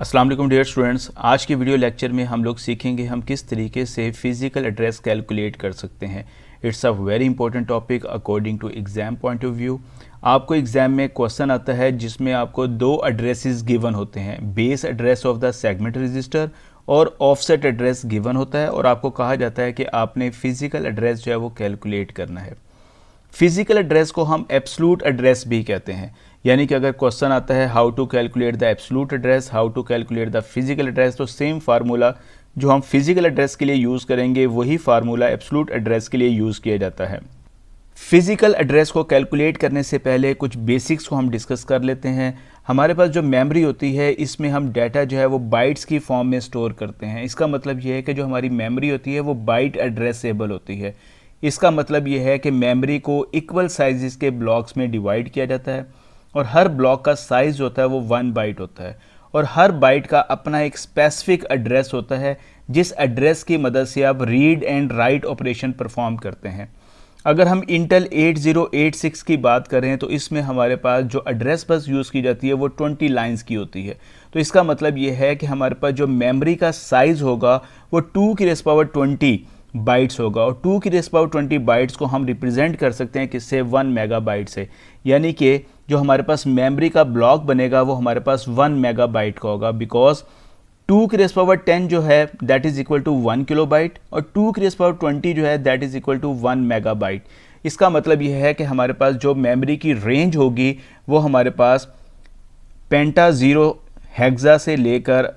अस्सलाम वालेकुम dear students. आज की वीडियो लेक्चर में हम लोग सीखेंगे हम किस तरीके से फिजिकल एड्रेस कैलकुलेट कर सकते हैं। It's a very important topic according to exam point of view. आपको एग्जाम में क्वेश्चन आता है जिसमें आपको दो एड्रेसेस गिवन होते हैं, base address of the segment register और ऑफसेट एड्रेस गिवन होता है, और आपको कहा जाता है कि आपने फिजिकल एड्रेस जो है वो कैलकुलेट करना है। फिजिकल एड्रेस को हम एब्सोल्यूट एड्रेस भी कहते हैं, यानी कि अगर क्वेश्चन आता है how to calculate the absolute address, how to calculate the physical address, तो सेम फार्मूला जो हम फिजिकल एड्रेस के लिए यूज़ करेंगे वही फार्मूला एब्सोल्यूट एड्रेस के लिए यूज़ किया जाता है। फिजिकल एड्रेस को कैलकुलेट करने से पहले कुछ बेसिक्स को हम डिस्कस कर लेते हैं। हमारे पास जो मेमोरी होती है इसमें हम डाटा जो है वो बाइट्स की फॉर्म में स्टोर करते हैं। इसका मतलब ये है कि जो हमारी मेमोरी होती है वो बाइट एड्रेसेबल होती है। इसका मतलब ये है कि मेमोरी को इक्वल साइजेस के ब्लॉक्स में डिवाइड किया जाता है और हर ब्लॉक का साइज होता है वो 1 बाइट होता है, और हर बाइट का अपना एक स्पेसिफिक एड्रेस होता है जिस एड्रेस की मदद से आप read and write operation perform करते हैं। अगर हम इंटेल 8086 की बात करें तो इसमें हमारे पास जो एड्रेस बस यूज़ की जाती है वो 20 लाइंस की होती है। तो इसका मतलब ये है कि हमारे पास जो मेमोरी का साइज़ होगा वो 2⁻20 बाइट्स होगा, और 2⁻20 बाइट्स को हम रिप्रेजेंट कर सकते हैं किससे, 1 मेगाबाइट से। यानी कि जो हमारे पास मेमोरी का ब्लॉक बनेगा वो हमारे पास 1 मेगाबाइट का होगा, बिकॉज 2⁻10 जो है that is equal to 1 kilobyte और 2⁻20 जो है that is equal to 1 megabyte. इसका मतलब यह है कि हमारे पास जो मेमोरी की रेंज होगी वो हमारे पास पेंटा 0 हेक्सा से लेकर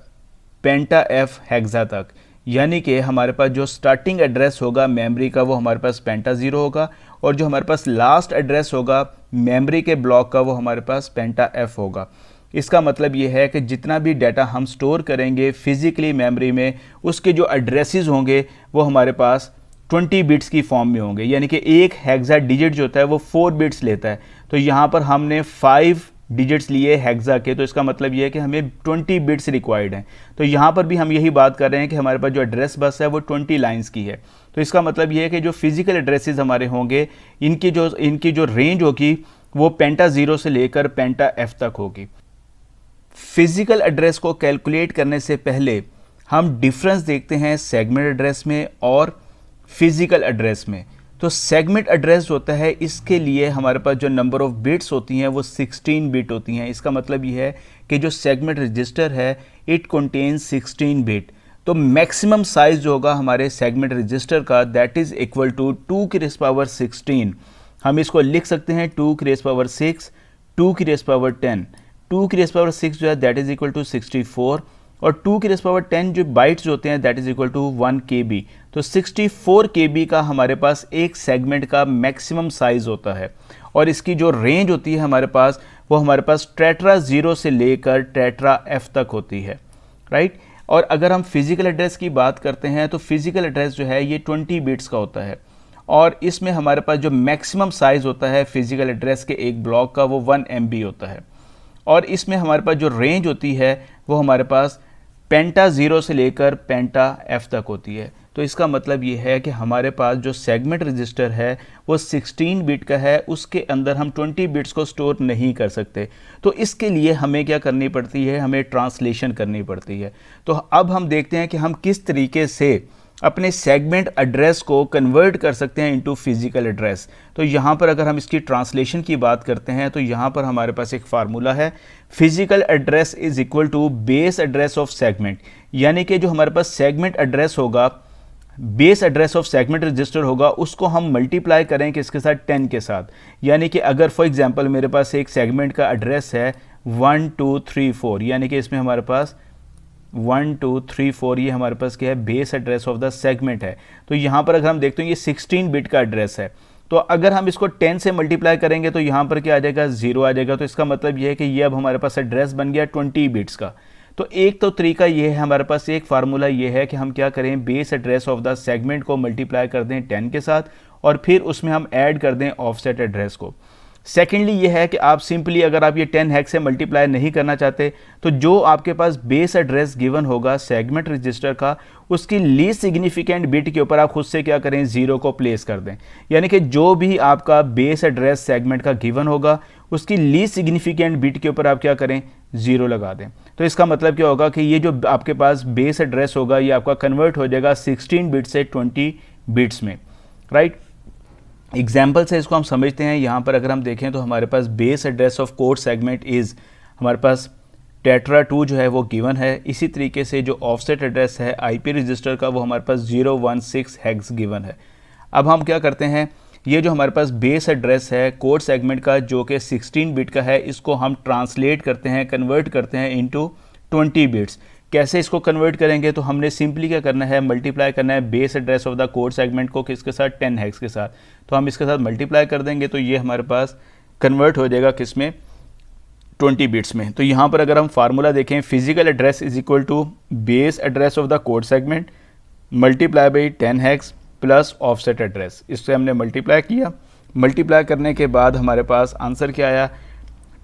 पेंटा F हेक्सा तक, यानी कि हमारे पास जो स्टार्टिंग एड्रेस होगा मेमोरी का वो हमारे पास पेंटा 0 होगा, और जो हमारे पास लास्ट एड्रेस होगा मेमोरी के ब्लॉक का वो हमारे पास पेंटा F होगा। इसका मतलब ये है कि जितना भी डाटा हम स्टोर करेंगे फिजिकली मेमोरी में उसके जो एड्रेसेस होंगे वो हमारे पास 20 बिट्स की फॉर्म में होंगे, यानी कि एक हेक्सा डिजिट जो होता है वो 4 बिट्स लेता है। तो यहाँ पर हमने 5 डिजिट्स लिए हेक्सा के, तो इसका मतलब ये है कि हमें 20 बिट्स रिक्वायर्ड हैं। तो यहाँ पर भी हम यही बात कर रहे हैं कि हमारे पास जो एड्रेस बस है वो 20 लाइंस की है। तो इसका मतलब ये है कि जो फिजिकल एड्रेसेस हमारे होंगे इनकी जो रेंज होगी वो पेंटा 0 से लेकर पेंटा F तक होगी। फिजिकल एड्रेस को कैलकुलेट करने से पहले हम डिफरेंस देखते हैं सेगमेंट एड्रेस में और फिजिकल एड्रेस में। तो सेगमेंट एड्रेस होता है, इसके लिए हमारे पास जो नंबर ऑफ बिट्स होती हैं वो 16 बिट होती हैं। इसका मतलब ये है कि जो सेगमेंट रजिस्टर है इट कंटेन्स 16 बिट। तो मैक्सिमम साइज जो होगा हमारे सेगमेंट रजिस्टर का दैट इज इक्वल टू 2⁻16। हम इसको लिख सकते हैं 2⁻6, 2⁻10। 2⁻6 जो है दैट इज इक्वल टू 64, और 2⁻10 जो बाइट्स होते हैं that is equal to 1 KB। तो 64 KB का हमारे पास एक सेगमेंट का मैक्सिमम साइज होता है, और इसकी जो रेंज होती है हमारे पास वो हमारे पास टेट्रा 0 से लेकर टेट्रा F तक होती है, राइट। और अगर हम फिजिकल एड्रेस की बात करते हैं तो फिजिकल एड्रेस जो है ये 20 बिट्स का होता है, और इसमें हमारे पास जो मैक्सिमम साइज होता है फिजिकल एड्रेस के एक ब्लॉक का वो 1 MB होता है, और इसमें हमारे पास जो रेंज होती है वो हमारे पास पेंटा 0 से लेकर पेंटा F तक होती है। तो इसका मतलब ये है कि हमारे पास जो सेगमेंट रजिस्टर है वो 16 बिट का है, उसके अंदर हम 20 बिट्स को स्टोर नहीं कर सकते। तो इसके लिए हमें क्या करनी पड़ती है, हमें ट्रांसलेशन करनी पड़ती है। तो अब हम देखते हैं कि हम किस तरीके से अपने सेगमेंट एड्रेस को कन्वर्ट कर सकते हैं इनटू फिजिकल एड्रेस। तो यहाँ पर अगर हम इसकी ट्रांसलेशन की बात करते हैं तो यहाँ पर हमारे पास एक फार्मूला है, physical address is equal to base address of segment. यानी कि जो हमारे पास सेगमेंट एड्रेस होगा, base address of segment register होगा, उसको हम मल्टीप्लाई करें किसके साथ, 10 के साथ। यानी कि अगर फॉर एग्जांपल मेरे पास एक सेगमेंट का एड्रेस है 1 2 3 4, यानी कि इसमें हमारे पास 1 2 3 4 ये हमारे पास क्या है, base address of the segment है। तो यहाँ पर अगर हम देखते हैं ये 16 बिट का एड्रेस है, तो अगर हम इसको 10 से मल्टीप्लाई करेंगे तो यहाँ पर क्या आ जाएगा, 0 आ जाएगा। तो इसका मतलब ये है कि ये अब हमारे पास एड्रेस बन गया 20 बिट्स का। तो एक तो तरीका ये है, हमारे पास एक फार्मूला ये है कि हम क्या करें, base address of the segment को मल्टीप्लाई कर दें 10 के साथ, और फिर उसमें हम ऐड कर दें ऑफसेट एड्रेस को। सेकेंडली ये है कि आप सिंपली अगर आप ये 10 हेक्स से मल्टीप्लाई नहीं करना चाहते तो जो आपके पास बेस एड्रेस गिवन होगा सेगमेंट रजिस्टर का, उसकी लीस्ट सिग्निफिकेंट बिट के ऊपर आप खुद से क्या करें, 0 को प्लेस कर दें। यानी कि जो भी आपका बेस एड्रेस सेगमेंट का गिवन होगा उसकी लीस्ट सिग्निफिकेंट बिट के ऊपर आप क्या करें, 0 लगा दें। तो इसका मतलब क्या होगा कि ये जो आपके पास बेस एड्रेस होगा ये आपका कन्वर्ट हो जाएगा 16 बिट से 20 बिट्स में, राइट। एग्जाम्पल से इसको हम समझते हैं। यहाँ पर अगर हम देखें तो हमारे पास base address of code segment is, हमारे पास टेट्रा 2 जो है वो गिवन है। इसी तरीके से जो ऑफसेट एड्रेस है आईपी रजिस्टर का वो हमारे पास 016 हेक्स गिवन है। अब हम क्या करते हैं, ये जो हमारे पास बेस एड्रेस है कोड सेगमेंट का जो कि 16 बिट का है, इसको हम ट्रांसलेट करते हैं, कन्वर्ट करते हैं इनटू 20 बिट्स। कैसे इसको कन्वर्ट करेंगे, तो हमने सिंपली क्या करना है, मल्टीप्लाई करना है base address of the code segment को किसके साथ, 10 हेक्स के साथ। तो हम इसके साथ मल्टीप्लाई कर देंगे तो ये हमारे पास कन्वर्ट हो जाएगा किस में, 20 बिट्स में। तो यहाँ पर अगर हम फार्मूला देखें, physical address is equal to base address of the code segment multiply by 10 hex plus offset address. इससे हमने मल्टीप्लाई किया, मल्टीप्लाई करने के बाद हमारे पास आंसर क्या आया,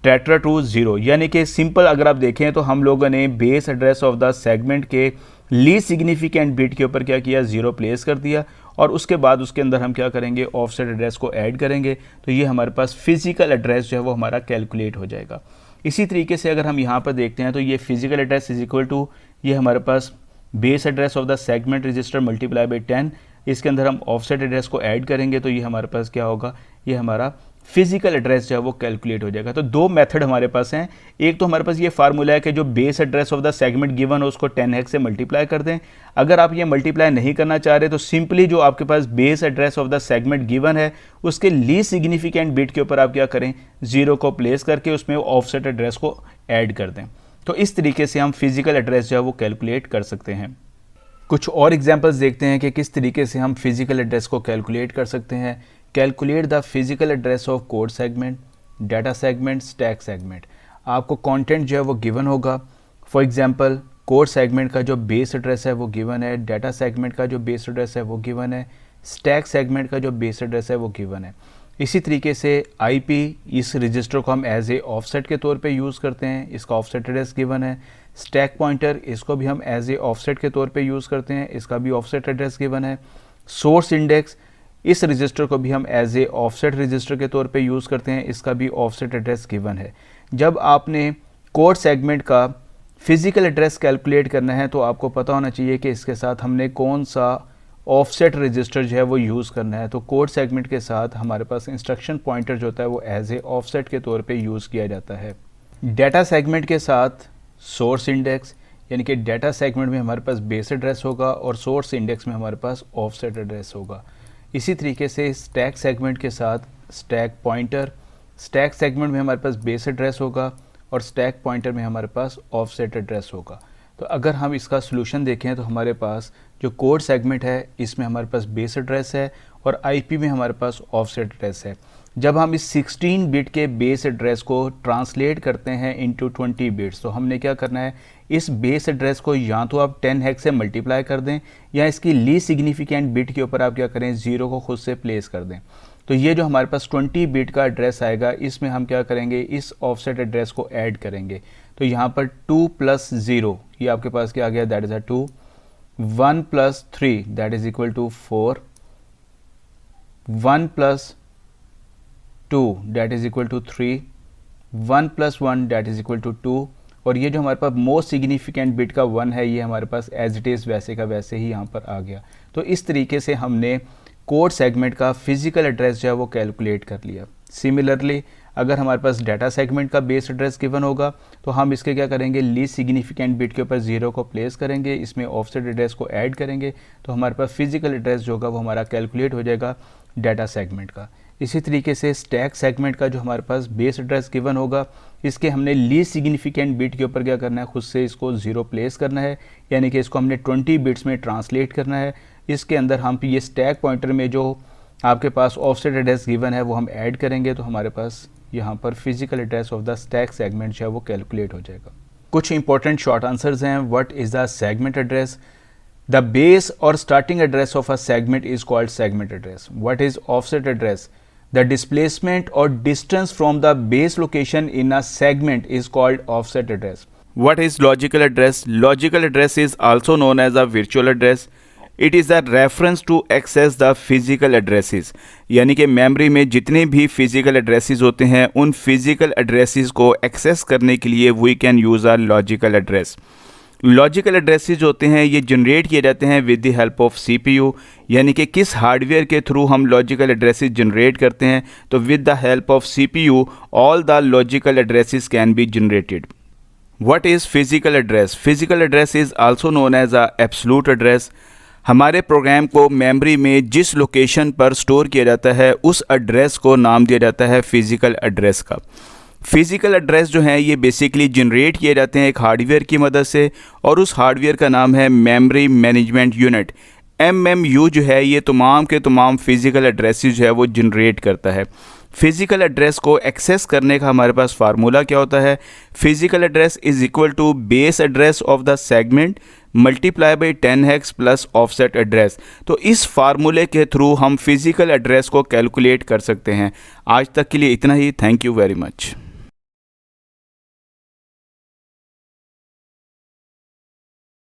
टेट्रा 2 0। यानी कि सिंपल अगर आप देखें तो हम लोगों ने base address of the segment के लीस्ट सिग्निफिकेंट बिट के ऊपर क्या किया, 0 प्लेस कर दिया, और उसके बाद उसके अंदर हम क्या करेंगे, ऑफसेट एड्रेस को ऐड करेंगे। तो ये हमारे पास फिजिकल एड्रेस जो है वो हमारा कैलकुलेट हो जाएगा। इसी तरीके से अगर हम यहाँ पर देखते हैं तो ये physical address is equal to, ये हमारे पास base address of the segment register multiply by 10, इसके अंदर हम ऑफसेट एड्रेस को ऐड करेंगे तो ये हमारे पास क्या होगा, ये हमारा फिजिकल एड्रेस जो है वो कैलकुलेट हो जाएगा। तो दो मेथड हमारे पास हैं। एक तो हमारे पास ये फार्मूला है कि जो base address of the segment given हो उसको 10 हेक्स से मल्टीप्लाई कर दें। अगर आप ये मल्टीप्लाई नहीं करना चाह रहे तो सिंपली जो आपके पास base address of the segment given है उसके लीस्ट सिग्निफिकेंट बिट के ऊपर आप क्या करें, 0 को प्लेस करके उसमें ऑफसेट एड्रेस को ऐड कर दें। तो इस तरीके से हम फिजिकल एड्रेस जो है वो कैलकुलेट कर सकते हैं। कुछ और एग्जांपल्स देखते हैं कि किस तरीके से हम फिजिकल एड्रेस को कैलकुलेट कर सकते हैं। Calculate the physical address of code segment, data segment, stack segment. आपको कंटेंट जो है वो गिवन होगा। फॉर एग्जांपल कोड सेगमेंट का जो बेस एड्रेस है वो गिवन है, डाटा सेगमेंट का जो बेस एड्रेस है वो गिवन है, स्टैक सेगमेंट का जो बेस एड्रेस है वो गिवन है। इसी तरीके से आईपी, इस रजिस्टर को हम एज ए ऑफसेट के तौर पे यूज़ करते हैं, इसका ऑफसेट एड्रेस गिवन है। स्टैक पॉइंटर, इसको भी हम एज ए ऑफसेट के तौर पे यूज़ करते हैं, इसका भी ऑफसेट एड्रेस गिवन है। सोर्स इंडेक्स, इस रजिस्टर को भी हम एज ए ऑफसेट रजिस्टर के तौर पे यूज़ करते हैं, इसका भी ऑफसेट एड्रेस गिवन है। जब आपने कोड सेगमेंट का फिजिकल एड्रेस कैलकुलेट करना है तो आपको पता होना चाहिए कि इसके साथ हमने कौन सा ऑफसेट रजिस्टर जो है वो यूज़ करना है। तो कोड सेगमेंट के साथ हमारे पास इंस्ट्रक्शन पॉइंटर जो होता है वो एज ए ऑफसेट के तौर पे यूज़ किया जाता है। डाटा सेगमेंट के साथ सोर्स इंडेक्स, यानी कि डाटा सेगमेंट में हमारे पास बेस एड्रेस होगा और सोर्स इंडेक्स में हमारे पास ऑफसेट एड्रेस होगा। इसी तरीके से स्टैक सेगमेंट के साथ स्टैक पॉइंटर, स्टैक सेगमेंट में हमारे पास बेस एड्रेस होगा और स्टैक पॉइंटर में हमारे पास ऑफसेट एड्रेस होगा। तो अगर हम इसका सोल्यूशन देखें तो हमारे पास जो कोड सेगमेंट है इसमें हमारे पास बेस एड्रेस है और आईपी में हमारे पास ऑफसेट एड्रेस है। जब हम इस 16 बिट के बेस एड्रेस को ट्रांसलेट करते हैं इनटू 20 बिट्स, तो हमने क्या करना है, इस बेस एड्रेस को या तो आप 10 हेक्स से मल्टीप्लाई कर दें या इसकी लीस्ट सिग्निफिकेंट बिट के ऊपर आप क्या करें, 0 को खुद से प्लेस कर दें। तो ये जो हमारे पास 20 बिट का एड्रेस आएगा इसमें हम क्या करेंगे, इस ऑफसेट एड्रेस को ऐड करेंगे। तो यहाँ पर 2 + 0, ये आपके पास क्या आ गया, that is 2, 1 + 3 that is equal to 4, 1 + 2 that is equal to 3, 1 + 1 that is equal to 2, और ये जो हमारे पास मोस्ट सिग्निफिकेंट बिट का 1 है ये हमारे पास एज इट इज़ वैसे का वैसे ही यहाँ पर आ गया। तो इस तरीके से हमने कोड सेगमेंट का फिजिकल एड्रेस जो है वो कैलकुलेट कर लिया। सिमिलरली अगर हमारे पास डाटा सेगमेंट का बेस एड्रेस गिवन होगा तो हम इसके क्या करेंगे, लीस्ट सिग्निफिकेंट बिट के ऊपर 0 को प्लेस करेंगे, इसमें ऑफसेट एड्रेस को ऐड करेंगे, तो हमारे पास फिजिकल एड्रेस जो होगा वो हमारा कैलकुलेट हो जाएगा डाटा सेगमेंट का। इसी तरीके से स्टैक सेगमेंट का जो हमारे पास बेस एड्रेस गिवन होगा इसके हमने लीस्ट सिग्निफिकेंट बिट के ऊपर क्या करना है, खुद से इसको 0 प्लेस करना है, यानी कि इसको हमने 20 बिट्स में ट्रांसलेट करना है। इसके अंदर हम ये स्टैक पॉइंटर में जो आपके पास ऑफसेट एड्रेस गिवन है वो हम ऐड करेंगे, तो हमारे पास यहाँ पर physical address of the stack segment जो है वो कैलकुलेट हो जाएगा। कुछ इंपॉर्टेंट शॉर्ट आंसर्स हैं। What is the segment address? The base और starting address of a segment is called segment address. What is offset address? The displacement or distance from the base location in a segment is called offset address. What is logical address? Logical address is also known as a virtual address. It is the reference to access the physical addresses, यानी कि memory में जितने भी physical addresses होते हैं उन physical addresses को access करने के लिए we can use a logical address. Logical addresses जो होते हैं ये जनरेट किए जाते हैं with the help of CPU, यानी कि किस हार्डवेयर के थ्रू हम लॉजिकल एड्रेसेस जनरेट करते हैं, तो with the help of CPU all the logical addresses can be generated. What is physical address? Physical address is also known as a absolute address. हमारे program को memory में जिस location पर store किया जाता है उस एड्रेस को नाम दिया जाता है फिजिकल एड्रेस का। फिजिकल एड्रेस जो हैं ये बेसिकली जनरेट किए जाते हैं एक हार्डवेयर की मदद से, और उस हार्डवेयर का नाम है मेमोरी मैनेजमेंट यूनिट। MMU जो है ये तमाम के तमाम फिजिकल एड्रेसेस जो है वो जनरेट करता है। फिजिकल एड्रेस को एक्सेस करने का हमारे पास फार्मूला क्या होता है? Physical address is equal to base address of the segment multiply by 10 hex plus offset address. तो इस फार्मूले के थ्रू हम फिजिकल एड्रेस को कैलकुलेट कर सकते हैं। आज तक के लिए इतना ही। Thank you very much.